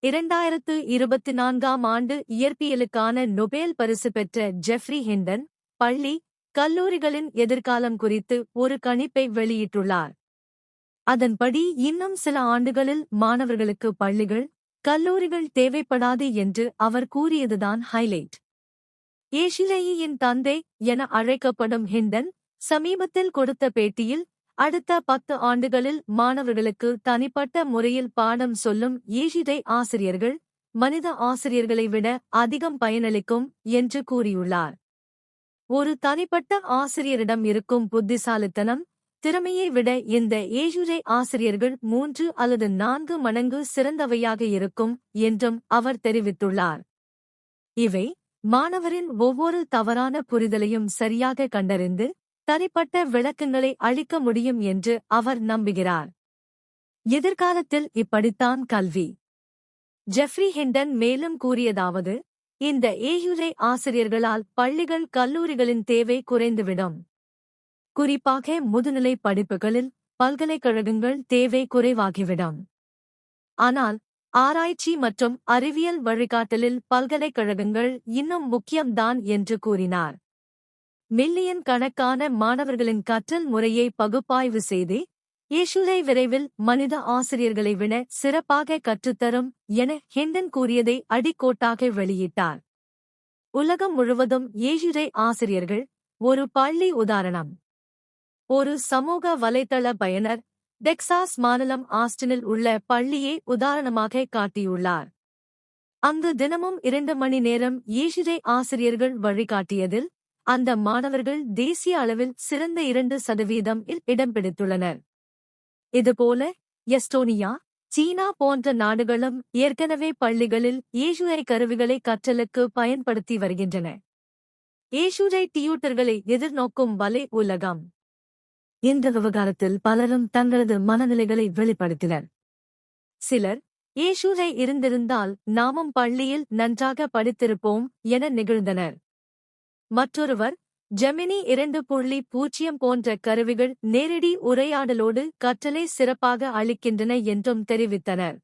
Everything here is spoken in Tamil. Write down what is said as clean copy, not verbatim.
2024ஆம் ஆண்டு இயற்பியலுக்கான நொபேல் பரிசு பெற்ற ஜெஃப்ரி ஹிண்டன், பள்ளி, கல்லூரிகளின் எதிர்காலம் குறித்து ஒரு கணிப்பை வெளியிட்டுள்ளார். அதன்படி இன்னும் சில ஆண்டுகளில் மாணவர்களுக்கு பள்ளிகள், கல்லூரிகள் தேவைப்படாது என்று அவர் கூறியதுதான் ஹைலைட். ஏஷிலேயின் தந்தை என அழைக்கப்படும் ஹிண்டன், சமீபத்தில் கொடுத்த பேட்டியில், அடுத்த 10 ஆண்டுகளில் மாணவர்களுக்கு தனிப்பட்ட முறையில் பாடம் சொல்லும் ஏஷிதை ஆசிரியர்கள், மனித ஆசிரியர்களை விட அதிகம் பயனளிக்கும் என்று கூறியுள்ளார். ஒரு தனிப்பட்ட ஆசிரியரிடம் இருக்கும் புத்திசாலித்தனம், திறமையை விட இந்த ஏஷிதை ஆசிரியர்கள் 3 அல்லது 4 மடங்கு சிறந்தவையாக இருக்கும் என்றும் அவர் தெரிவித்துள்ளார். இவை, மாணவரின் ஒவ்வொரு தவறான புரிதலையும் சரியாக கண்டறிந்து, தனிப்பட்ட விளக்கங்களை அளிக்க முடியும் என்று அவர் நம்புகிறார். எதிர்காலத்தில் இப்படித்தான் கல்வி. ஜெஃப்ரி ஹிண்டன் மேலும் கூறியதாவது, இந்த ஏயுரை ஆசிரியர்களால் பள்ளிகள் கல்லூரிகளின் தேவை குறைந்துவிடும். குறிப்பாக முதுநிலை படிப்புகளில் பல்கலைக்கழகங்கள் தேவை குறைவாகிவிடும். ஆனால் ஆராய்ச்சி மற்றும் அறிவியல் வழிகாட்டலில் பல்கலைக்கழகங்கள் இன்னும் முக்கியம்தான் என்று கூறினார். மில்லியன் கணக்கான மாணவர்களின் கற்றல் முறையை பகுப்பாய்வு செய்து, ஏஷுரை விரைவில் மனித ஆசிரியர்களை விட சிறப்பாக கற்றுத்தரும் என ஹிண்டன் கூறியதை அடிக்கோட்டாக வெளியிட்டார். உலகம் முழுவதும் ஏஷுரை ஆசிரியர்கள், ஒரு பள்ளி உதாரணம். ஒரு சமூக வலைத்தள பயனர், டெக்சாஸ் மாநிலம் ஆஸ்டினில் உள்ள பள்ளியை உதாரணமாக காட்டியுள்ளார். அங்கு தினமும் 2 மணி நேரம் ஏஷுரை ஆசிரியர்கள் வழிகாட்டியதில், அந்த மாணவர்கள் தேசிய அளவில் சிறந்த 2% இல் இடம் பிடித்துள்ளனர். இதுபோல, எஸ்டோனியா, சீனா போன்ற நாடுகளும் ஏற்கனவே பள்ளிகளில் ஏஷுரை கருவிகளை கற்றலுக்கு பயன்படுத்தி வருகின்றன. ஏஷுரை டியூட்டர்களை எதிர்நோக்கும் வலை உலகம். இந்த விவகாரத்தில் பலரும் தங்களது மனநிலைகளை வெளிப்படுத்தினர். சிலர், ஏஷுரை இருந்திருந்தால் நாமும் பள்ளியில் நன்றாக படித்திருப்போம் என நெகிழ்ந்தனர். மற்றொருவர், ஜெமினி 2.0 போன்ற கருவிகள் நேரடி உரையாடலோடு கற்றலை சிறப்பாக அளிக்கின்றன என்றும் தெரிவித்தனர்.